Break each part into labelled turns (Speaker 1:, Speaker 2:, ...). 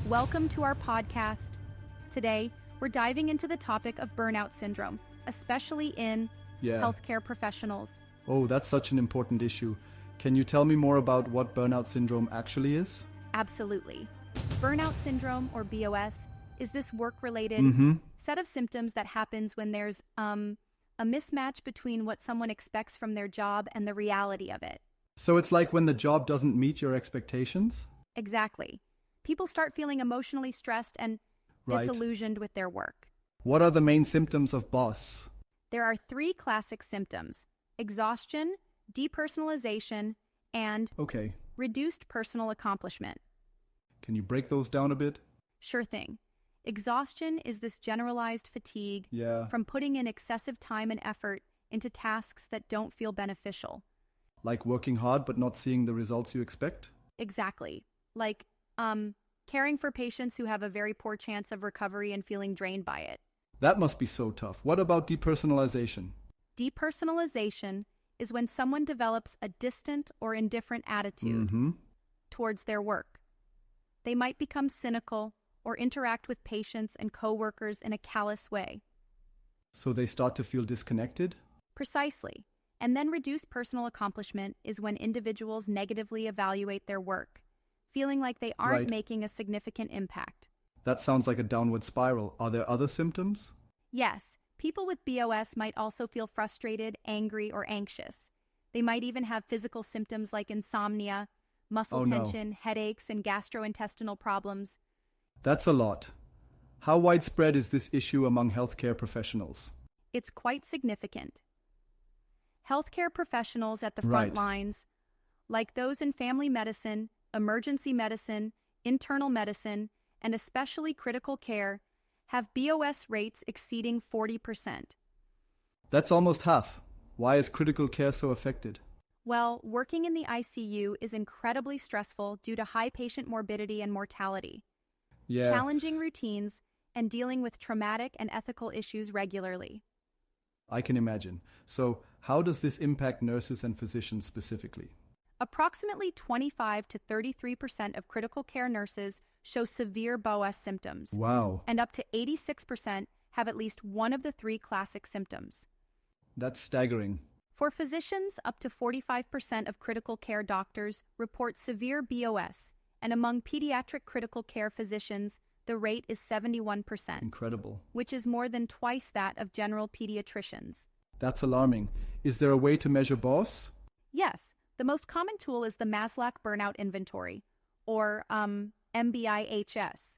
Speaker 1: Welcome to our podcast. Today, we're diving into the topic of burnout syndrome, especially in healthcare professionals.
Speaker 2: Oh, that's such an important issue. Can you tell me more about what burnout syndrome actually is?
Speaker 1: Absolutely. Burnout syndrome, or BOS, is this work-related set of symptoms that happens when there's a mismatch between what someone expects from their job and the reality of it.
Speaker 2: So it's like when the job doesn't meet your expectations?
Speaker 1: Exactly. People start feeling emotionally stressed and disillusioned with their work.
Speaker 2: What are the main symptoms of BOS?
Speaker 1: There are three classic symptoms: exhaustion, depersonalization, and reduced personal accomplishment.
Speaker 2: Can you break those down a bit?
Speaker 1: Sure thing. Exhaustion is this generalized fatigue from putting in excessive time and effort into tasks that don't feel beneficial.
Speaker 2: Like working hard but not seeing the results you expect?
Speaker 1: Exactly. Like caring for patients who have a very poor chance of recovery and feeling drained by it.
Speaker 2: That must be so tough. What about depersonalization?
Speaker 1: Depersonalization is when someone develops a distant or indifferent attitude towards their work. They might become cynical or interact with patients and coworkers in a callous way.
Speaker 2: So they start to feel disconnected?
Speaker 1: Precisely. And then reduced personal accomplishment is when individuals negatively evaluate their work, feeling like they aren't making a significant impact.
Speaker 2: That sounds like a downward spiral. Are there other symptoms?
Speaker 1: Yes, people with BOS might also feel frustrated, angry, or anxious. They might even have physical symptoms like insomnia, muscle tension, headaches, and gastrointestinal problems.
Speaker 2: That's a lot. How widespread is this issue among healthcare professionals?
Speaker 1: It's quite significant. Healthcare professionals at the front lines, like those in family medicine, emergency medicine, internal medicine, and especially critical care, have BOS rates exceeding 40%.
Speaker 2: That's almost half. Why is critical care so affected?
Speaker 1: Well, working in the ICU is incredibly stressful due to high patient morbidity and mortality, challenging routines, and dealing with traumatic and ethical issues regularly.
Speaker 2: I can imagine. So, how does this impact nurses and physicians specifically?
Speaker 1: Approximately 25 to 33% of critical care nurses show severe BOS symptoms.
Speaker 2: Wow.
Speaker 1: And up to 86% have at least one of the three classic symptoms.
Speaker 2: That's staggering.
Speaker 1: For physicians, up to 45% of critical care doctors report severe BOS, and among pediatric critical care physicians, the rate is 71%.
Speaker 2: Incredible.
Speaker 1: Which is more than twice that of general pediatricians.
Speaker 2: That's alarming. Is there a way to measure BOS?
Speaker 1: Yes. The most common tool is the Maslach Burnout Inventory, or MBIHS.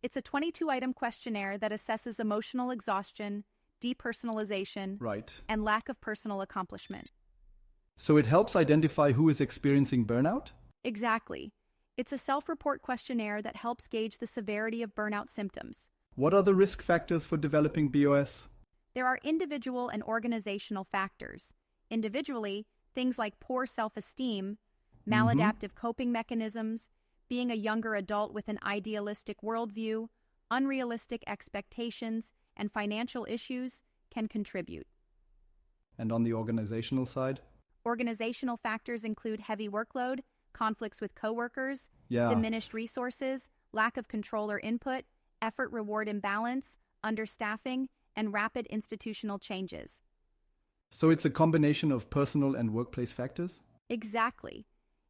Speaker 1: It's a 22-item questionnaire that assesses emotional exhaustion, depersonalization, and lack of personal accomplishment.
Speaker 2: So it helps identify who is experiencing burnout?
Speaker 1: Exactly. It's a self-report questionnaire that helps gauge the severity of burnout symptoms.
Speaker 2: What are the risk factors for developing BOS?
Speaker 1: There are individual and organizational factors. Individually, things like poor self-esteem, maladaptive coping mechanisms, being a younger adult with an idealistic worldview, unrealistic expectations, and financial issues can contribute.
Speaker 2: And on the organizational side?
Speaker 1: Organizational factors include heavy workload, conflicts with coworkers, diminished resources, lack of control or input, effort-reward imbalance, understaffing, and rapid institutional changes.
Speaker 2: So it's a combination of personal and workplace factors?
Speaker 1: Exactly.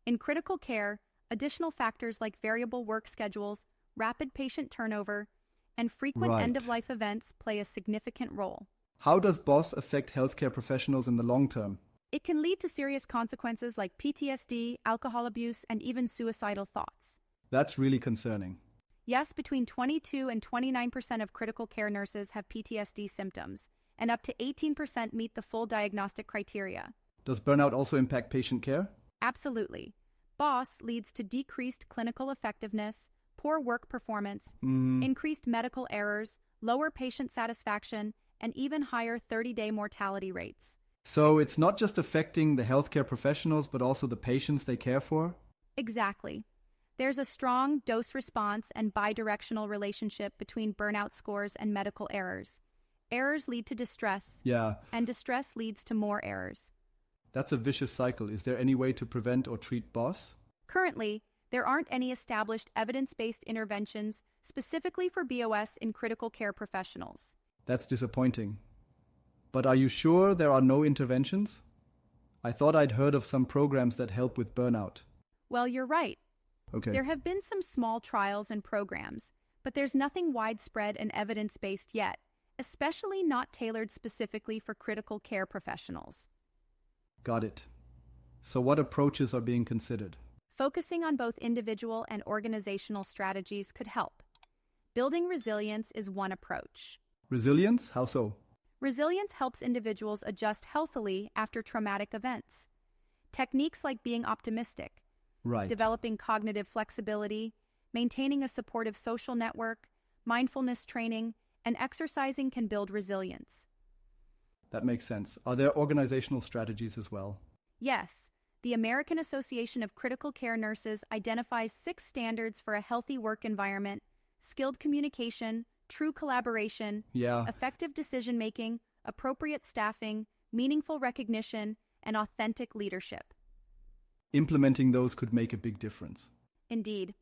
Speaker 1: In critical care, additional factors like variable work schedules, rapid patient turnover, and frequent end-of-life events play a significant role.
Speaker 2: How does BOS affect healthcare professionals in the long term?
Speaker 1: It can lead to serious consequences like PTSD, alcohol abuse, and even suicidal thoughts.
Speaker 2: That's really concerning.
Speaker 1: Yes, between 22 and 29% of critical care nurses have PTSD symptoms, and up to 18% meet the full diagnostic criteria.
Speaker 2: Does burnout also impact patient care?
Speaker 1: Absolutely. BOS leads to decreased clinical effectiveness, poor work performance, increased medical errors, lower patient satisfaction, and even higher 30-day mortality rates.
Speaker 2: So it's not just affecting the healthcare professionals, but also the patients they care for?
Speaker 1: Exactly. There's a strong dose-response and bidirectional relationship between burnout scores and medical errors. Errors lead to distress, and distress leads to more errors.
Speaker 2: That's a vicious cycle. Is there any way to prevent or treat BOS?
Speaker 1: Currently, There aren't any established evidence-based interventions specifically for BOS in critical care professionals.
Speaker 2: That's disappointing. But are you sure there are no interventions? I thought I'd heard of some programs that help with burnout.
Speaker 1: Well, you're right.
Speaker 2: Okay.
Speaker 1: There have been some small trials and programs, but there's nothing widespread and evidence-based yet, especially not tailored specifically for critical care professionals.
Speaker 2: Got it. So what approaches are being considered?
Speaker 1: Focusing on both individual and organizational strategies could help. Building resilience is one approach.
Speaker 2: Resilience? How so?
Speaker 1: Resilience helps individuals adjust healthily after traumatic events. Techniques like being optimistic,
Speaker 2: Right.
Speaker 1: developing cognitive flexibility, maintaining a supportive social network, mindfulness training, and exercising can build resilience.
Speaker 2: That makes sense. Are there organizational strategies as well?
Speaker 1: Yes, the American Association of Critical Care Nurses identifies 6 standards for a healthy work environment: skilled communication, true collaboration,
Speaker 2: Yeah.
Speaker 1: effective decision-making, appropriate staffing, meaningful recognition, and authentic leadership.
Speaker 2: Implementing those could make a big difference.
Speaker 1: Indeed.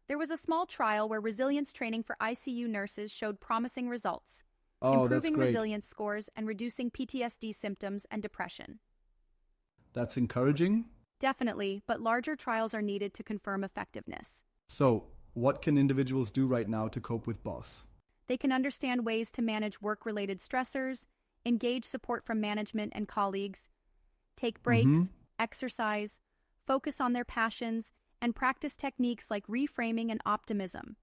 Speaker 1: There was a small trial where resilience training for ICU nurses showed promising results,
Speaker 2: Oh, that's
Speaker 1: improving
Speaker 2: great.
Speaker 1: resilience scores and reducing PTSD symptoms and depression.
Speaker 2: That's encouraging.
Speaker 1: Definitely, but larger trials are needed to confirm effectiveness.
Speaker 2: So, what can individuals do right now to cope with BOS?
Speaker 1: They can understand ways to manage work-related stressors, engage support from management and colleagues, take breaks, exercise, focus on their passions, and practice techniques like reframing and optimism.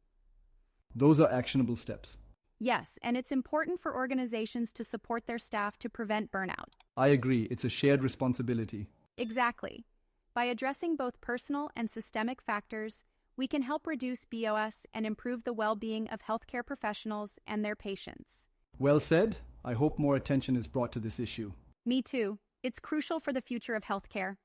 Speaker 2: Those are actionable steps.
Speaker 1: Yes, and it's important for organizations to support their staff to prevent burnout.
Speaker 2: I agree. It's a shared responsibility.
Speaker 1: Exactly. By addressing both personal and systemic factors, we can help reduce BOS and improve the well-being of healthcare professionals and their patients.
Speaker 2: Well said. I hope more attention is brought to this issue.
Speaker 1: Me too. It's crucial for the future of healthcare.